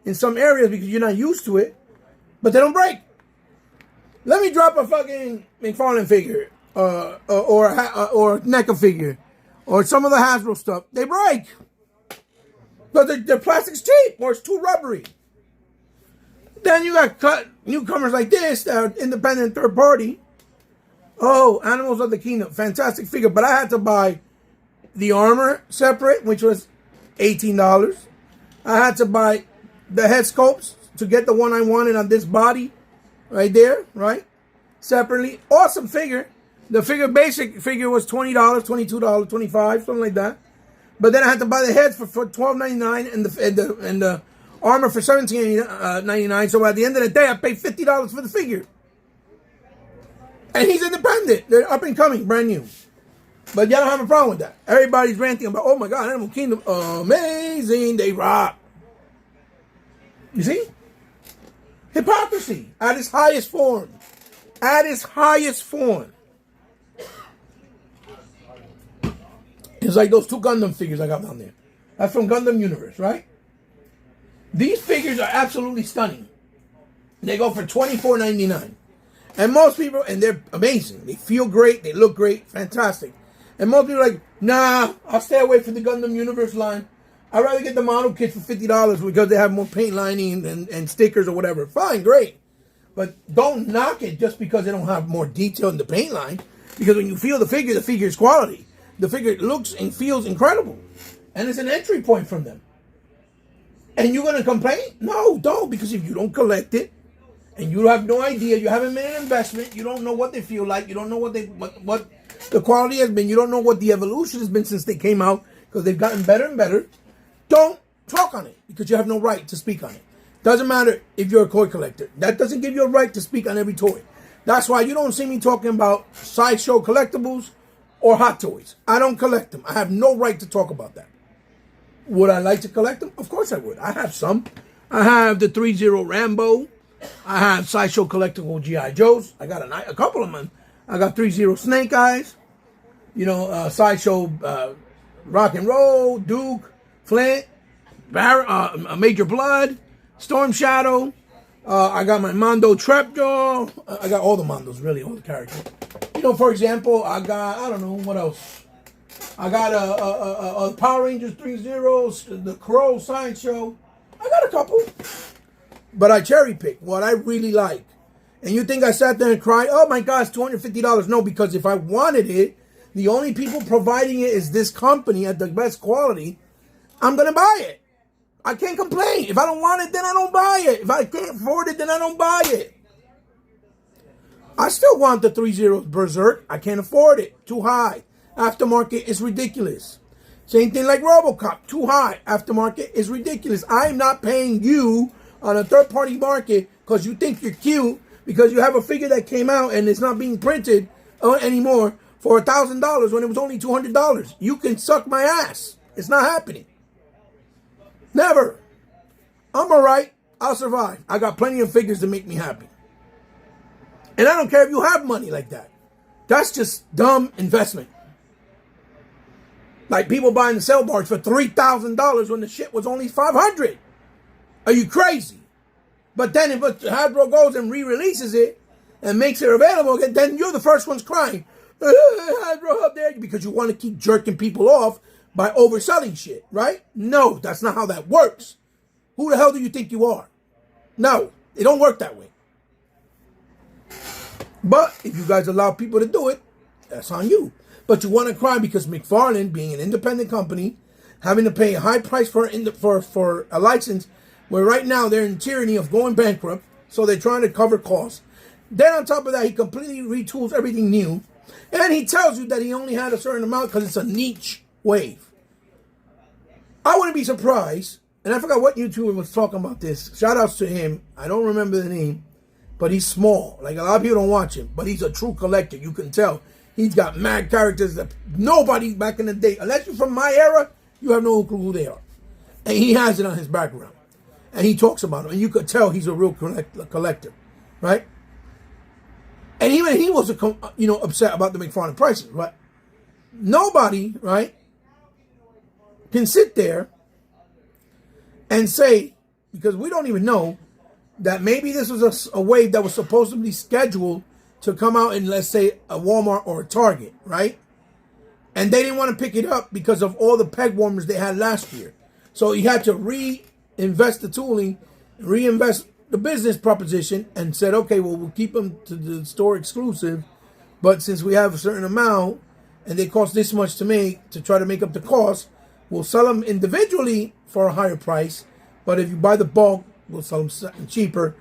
in some areas because you're not used to it, but they don't break. Let me drop a fucking McFarlane figure, or a NECA figure, or some of the Hasbro stuff. They break. But the plastic's cheap, or it's too rubbery. Then you got newcomers like this that are independent third party. Oh, Animals of the Kingdom, fantastic figure. But I had to buy the armor separate, which was $18. I had to buy the head sculpts to get the one I wanted on this body right there, right? Separately. Awesome figure. The basic figure was $20, $22, $25, something like that. But then I had to buy the heads for $12.99 and the armor for $17.99. So at the end of the day, I paid $50 for the figure. And he's independent. They're up and coming, brand new. But y'all don't have a problem with that. Everybody's ranting about, oh my God, Animal Kingdom, amazing, they rock. You see? Hypocrisy at its highest form. At its highest form. It's like those 2 Gundam figures I got down there. That's from Gundam Universe, right? These figures are absolutely stunning. They go for $24.99. And most people, and they're amazing. They feel great. They look great. Fantastic. And most people are like, nah, I'll stay away from the Gundam Universe line. I'd rather get the model kits for $50 because they have more paint lining and stickers or whatever. Fine, great. But don't knock it just because they don't have more detail in the paint line. Because when you feel the figure is quality. The figure looks and feels incredible. And it's an entry point from them. And you're going to complain? No, don't. Because if you don't collect it, and you have no idea, you haven't made an investment, you don't know what they feel like, you don't know what the quality has been, you don't know what the evolution has been since they came out, because they've gotten better and better, don't talk on it, because you have no right to speak on it. Doesn't matter if you're a toy collector. That doesn't give you a right to speak on every toy. That's why you don't see me talking about sideshow collectibles or hot toys. I don't collect them. I have no right to talk about that. Would I like to collect them? Of course I would. I have some. I have the 3-0 Rambo. I have Sideshow collectible G.I. Joes. I got a couple of them. I got 3-0 Snake Eyes. Sideshow Rock and Roll, Duke, Flint, Major Blood, Storm Shadow. I got my Mondo Trapjaw. I got all the Mondos, really, all the characters. For example, I got, I don't know, what else? I got a Power Rangers 3-0, the Crow Sideshow. I got a couple. But I cherry pick what I really like. And you think I sat there and cried, oh my God, it's $250. No, because if I wanted it, the only people providing it is this company at the best quality, I'm going to buy it. I can't complain. If I don't want it, then I don't buy it. If I can't afford it, then I don't buy it. I still want the 3-0 Berserk. I can't afford it. Too high. Aftermarket is ridiculous. Same thing like RoboCop. Too high. Aftermarket is ridiculous. I'm not paying you on a third-party market because you think you're cute, because you have a figure that came out and it's not being printed anymore for $1,000 when it was only $200. You can suck my ass. It's not happening. Never. I'm all right. I'll survive. I got plenty of figures to make me happy. And I don't care if you have money like that. That's just dumb investment. Like people buying the cell bars for $3,000 when the shit was only $500. Are you crazy? But then if Hasbro goes and re-releases it and makes it available again, then you're the first ones crying. Hasbro, how dare you? Because you want to keep jerking people off by overselling shit, right? No, that's not how that works. Who the hell do you think you are? No, it don't work that way. But if you guys allow people to do it, that's on you. But you want to cry because McFarlane, being an independent company, having to pay a high price for a license, where right now they're in tyranny of going bankrupt, so they're trying to cover costs. Then on top of that, he completely retools everything new. And he tells you that he only had a certain amount because it's a niche wave. I wouldn't be surprised, and I forgot what YouTuber was talking about this. Shout outs to him. I don't remember the name, but he's small. Like, a lot of people don't watch him, but he's a true collector. You can tell. He's got mad characters that nobody back in the day, unless you're from my era, you have no clue who they are. And he has it on his background. And he talks about them. And you could tell he's a real collector. Right? And even he was, upset about the McFarlane prices. But nobody, right, can sit there and say, because we don't even know, that maybe this was a wave that was supposed to be scheduled to come out in, let's say, a Walmart or a Target, right? And they didn't want to pick it up because of all the peg warmers they had last year. So he had to reinvest the tooling, reinvest the business proposition, and said, okay, well, we'll keep them to the store exclusive, but since we have a certain amount and they cost this much to make, to try to make up the cost, we'll sell them individually for a higher price, but if you buy the bulk, we'll sell them cheaper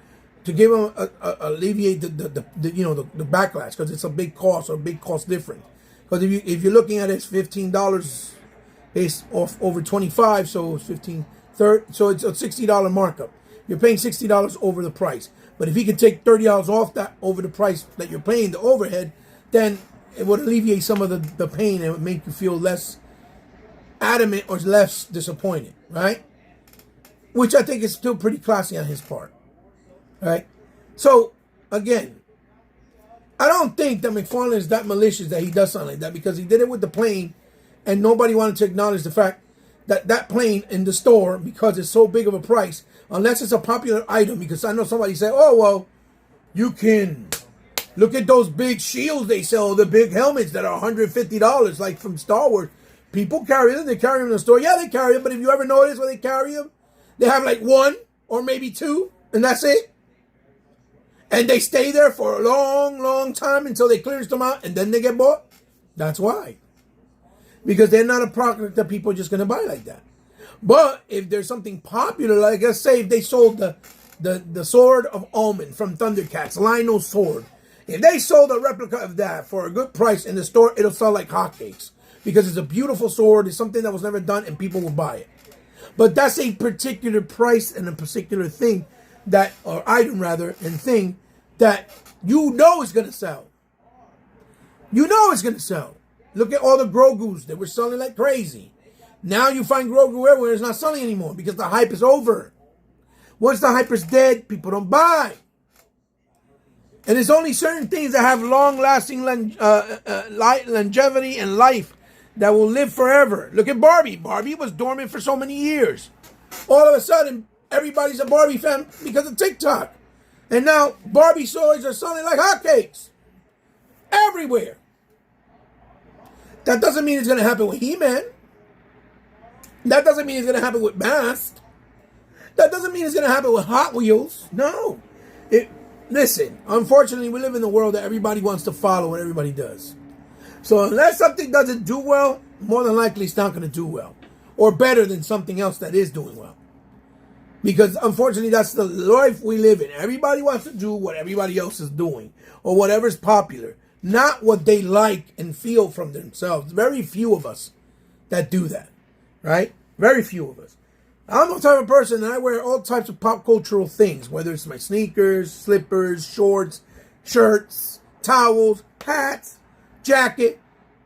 to give them alleviate the backlash, because it's a big cost or a big cost difference. Because if you're looking at it, it's $15 based off over 25, so it's 15, so it's a $60 markup. You're paying $60 over the price. But if he could take $30 off that over the price that you're paying, the overhead, then it would alleviate some of the pain and it would make you feel less adamant or less disappointed, right? Which I think is still pretty classy on his part, right? So, again, I don't think that McFarlane is that malicious that he does something like that, because he did it with the plane and nobody wanted to acknowledge the fact that that plane in the store, because it's so big of a price, unless it's a popular item, because I know somebody said, oh, well, you can look at those big shields they sell, the big helmets that are $150, like from Star Wars. People carry them. They carry them in the store. Yeah, they carry them, but if you ever notice where they carry them, they have like one or maybe two, and that's it. And they stay there for a long, long time until they clearance them out, and then they get bought. That's why. Because they're not a product that people are just going to buy like that. But if there's something popular, like let's say if they sold the Sword of Omen from Thundercats, Lionel's sword. If they sold a replica of that for a good price in the store, it'll sell like hotcakes. Because it's a beautiful sword, it's something that was never done, and people will buy it. But that's a particular price and a particular thing that, or item rather, and thing that you know is going to sell. You know it's going to sell. Look at all the Grogus that were selling like crazy. Now you find Grogu everywhere, it's not selling anymore because the hype is over. Once the hype is dead, people don't buy. And there's only certain things that have long-lasting longevity and life that will live forever. Look at Barbie. Barbie was dormant for so many years. All of a sudden, everybody's a Barbie fan because of TikTok. And now Barbie toys are selling like hotcakes everywhere. That doesn't mean it's going to happen with He-Man. That doesn't mean it's going to happen with Mask. That doesn't mean it's going to happen with Hot Wheels. No. Listen, unfortunately, we live in a world that everybody wants to follow what everybody does. So unless something doesn't do well, more than likely it's not going to do well. Or better than something else that is doing well. Because unfortunately, that's the life we live in. Everybody wants to do what everybody else is doing. Or whatever's popular. Not what they like and feel from themselves. Very few of us that do that. Right? Very few of us. I'm the type of person that I wear all types of pop cultural things. Whether it's my sneakers, slippers, shorts, shirts, towels, hats, jacket.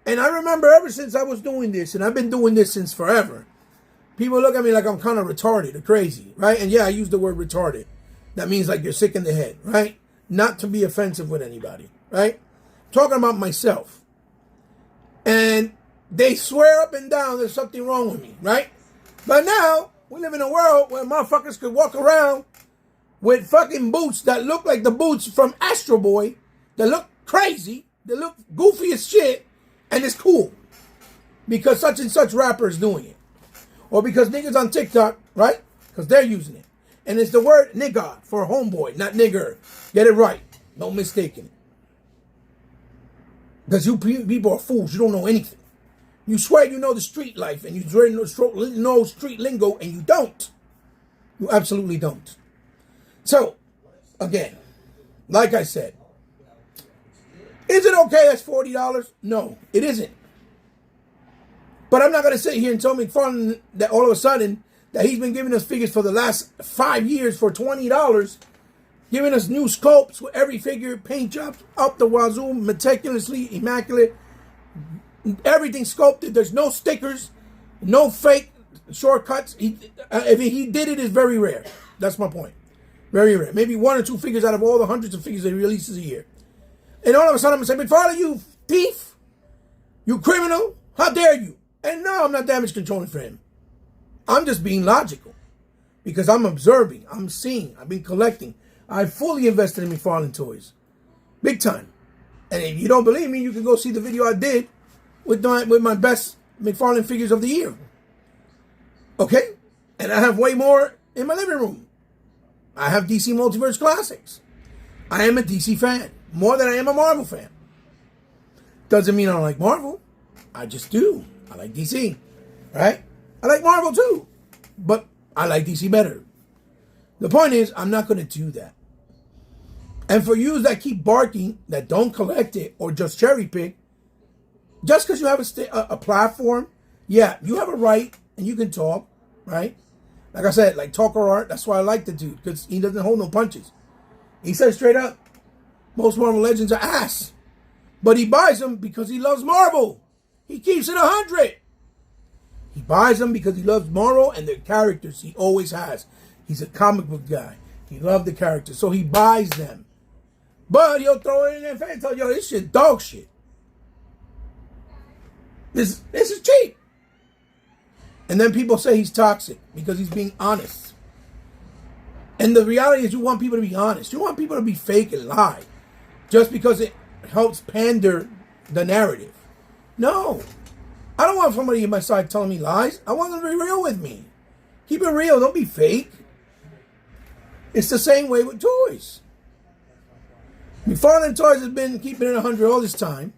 And I remember ever since I was doing this, and I've been doing this since forever, people look at me like I'm kind of retarded or crazy, right? And yeah, I use the word retarded. That means like you're sick in the head, right? Not to be offensive with anybody, right? I'm talking about myself. And they swear up and down there's something wrong with me, right? But now, we live in a world where motherfuckers could walk around with fucking boots that look like the boots from Astro Boy, that look crazy, that look goofy as shit, and it's cool. Because such and such rapper is doing it. Or because niggas on TikTok, right? Because they're using it. And it's the word nigga for homeboy, not nigger. Get it right. No mistaking it. Because you people are fools. You don't know anything. You swear you know the street life and you swear you know street lingo and you don't. You absolutely don't. So, again, like I said, is it okay that's $40? No, it isn't. But I'm not going to sit here and tell McFarlane that all of a sudden that he's been giving us figures for the last 5 years for $20, giving us new sculpts with every figure, paint jobs up the wazoo, meticulously immaculate, everything sculpted. There's no stickers, no fake shortcuts. If he did it, it's very rare. That's my point. Very rare. Maybe 1 or 2 figures out of all the hundreds of figures that he releases a year. And all of a sudden I'm going to say, McFarlane, you thief, you criminal, how dare you? And no, I'm not damage controlling for him. I'm just being logical because I'm observing, I'm seeing, I've been collecting. I fully invested in McFarlane toys. Big time. And if you don't believe me, you can go see the video I did with my best McFarlane figures of the year. Okay? And I have way more in my living room. I have DC Multiverse Classics. I am a DC fan. More than I am a Marvel fan. Doesn't mean I don't like Marvel. I just do. I like DC. Right? I like Marvel too. But I like DC better. The point is, I'm not going to do that. And for you that keep barking, that don't collect it, or just cherry pick, just because you have a platform, yeah, you have a right, and you can talk, right? Like I said, like talk or art, that's why I like the dude, because he doesn't hold no punches. He says straight up, most Marvel Legends are ass. But he buys them because he loves Marvel. He keeps it 100. He buys them because he loves Marvel and their characters. He always has. He's a comic book guy. He loves the characters, so he buys them. But he'll throw it in their face and tell you, yo, this shit dog shit. This is cheap. And then people say he's toxic because he's being honest. And the reality is you want people to be honest. You want people to be fake and lie just because it helps pander the narrative. No. I don't want somebody on my side telling me lies. I want them to be real with me. Keep it real. Don't be fake. It's the same way with toys. McFarlane Toys has been keeping it 100 all this time.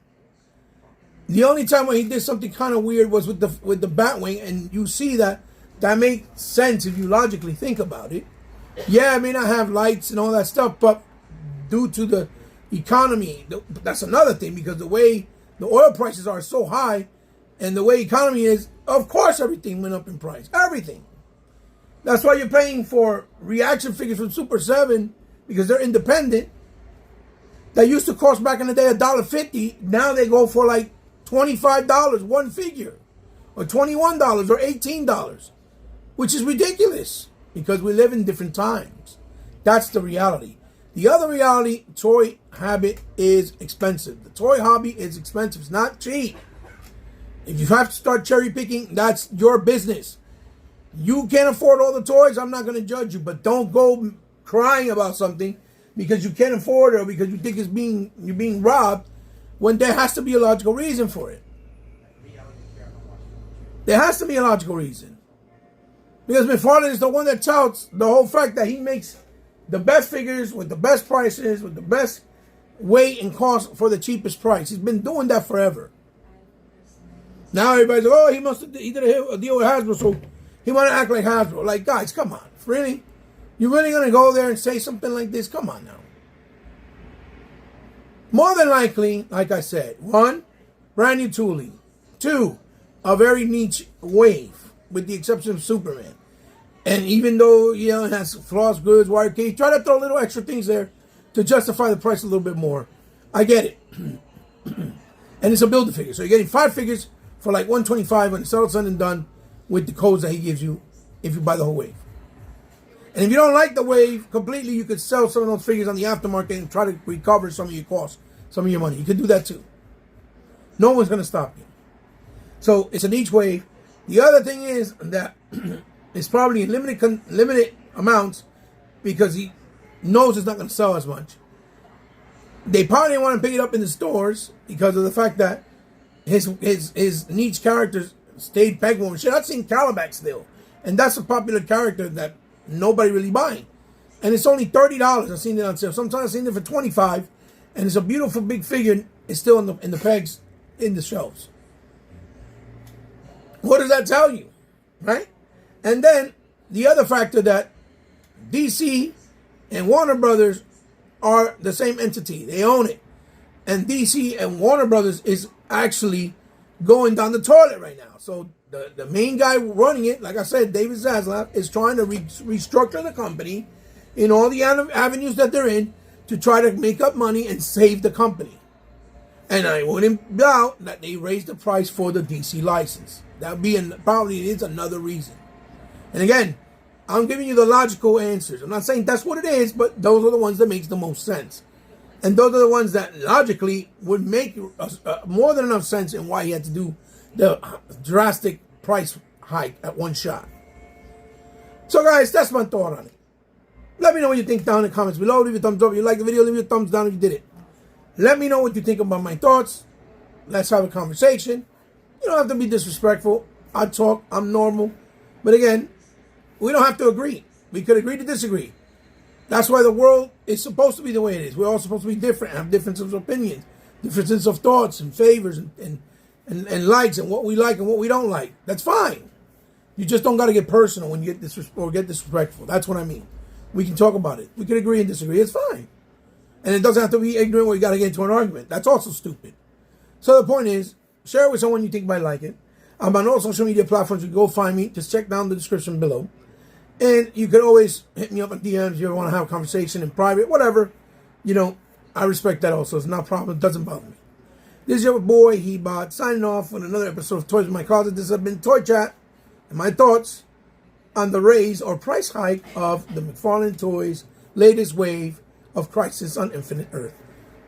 The only time when he did something kind of weird was with the Batwing, and you see that makes sense if you logically think about it. Yeah, it may not have lights and all that stuff, but due to the economy, that's another thing, because the way the oil prices are so high and the way economy is, of course everything went up in price. Everything. That's why you're paying for reaction figures from Super 7, because they're independent. That used to cost back in the day $1.50. Now they go for like $25 one figure, or $21 or $18, which is ridiculous because we live in different times. That's the reality. The other reality, toy habit is expensive. The toy hobby is expensive. It's not cheap. If you have to start cherry picking, that's your business. You can't afford all the toys, I'm not going to judge you, but don't go crying about something because you can't afford it or because you think you're being robbed, when there has to be a logical reason for it. There has to be a logical reason. Because McFarlane is the one that touts the whole fact that he makes the best figures with the best prices, with the best weight and cost for the cheapest price. He's been doing that forever. Now everybody's like, oh, he did a deal with Hasbro, so he want to act like Hasbro. Like, guys, come on. Really? You really going to go there and say something like this? Come on now. More than likely, like I said, 1, brand new tooling. 2, a very niche wave, with the exception of Superman. And even though, it has floss goods, wire cage, try to throw little extra things there to justify the price a little bit more. I get it. And it's a build-a-figure. So you're getting 5 figures for like $125 when it's all said and done with the codes that he gives you if you buy the whole wave. And if you don't like the wave completely, you could sell some of those figures on the aftermarket and try to recover some of your costs, some of your money. You could do that too. No one's going to stop you. So it's a niche wave. The other thing is that it's probably in limited amounts because he knows it's not going to sell as much. They probably didn't want to pick it up in the stores because of the fact that his niche characters stayed pegged. Shit, I've seen Calabac still. And that's a popular character that nobody really buying. And it's only $30. I've seen it on sale. Sometimes I've seen it for $25, and it's a beautiful big figure. It's still in the pegs in the shelves. What does that tell you, right? And then the other factor that DC and Warner Brothers are the same entity. They own it. And DC and Warner Brothers is actually going down the toilet right now. So the main guy running it, like I said, David Zaslav, is trying to restructure the company in all the avenues that they're in to try to make up money and save the company. And I wouldn't doubt that they raised the price for the DC license. That would be probably is another reason. And again, I'm giving you the logical answers. I'm not saying that's what it is, but those are the ones that makes the most sense. And those are the ones that logically would make more than enough sense in why he had to do the drastic price hike at one shot. So guys, that's my thought on it. Let me know what you think down in the comments below. Leave a thumbs up if you like the video. Leave a thumbs down if you did it. Let me know what you think about my thoughts. Let's have a conversation. You don't have to be disrespectful. I talk. I'm normal. But again, we don't have to agree. We could agree to disagree. That's why the world is supposed to be the way it is. We're all supposed to be different, have differences of opinions, differences of thoughts and favors and likes and what we like and what we don't like. That's fine. You just don't got to get personal when you get disrespectful. That's what I mean. We can talk about it. We can agree and disagree. It's fine. And it doesn't have to be ignorant where you got to get into an argument. That's also stupid. So the point is, share it with someone you think might like it. I'm on all social media platforms. You can go find me. Just check down the description below. And you can always hit me up on DMs if you ever want to have a conversation in private, whatever. You know, I respect that also. It's not a problem. It doesn't bother me. This is your boy, Hebot, signing off with another episode of Toys in My Closet. This has been Toy Chat and my thoughts on the raise or price hike of the McFarlane Toys latest wave of Crisis on Infinite Earth.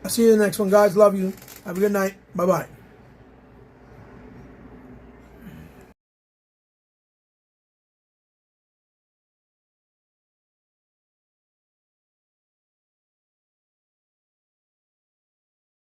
I'll see you in the next one, guys. Love you. Have a good night. Bye-bye.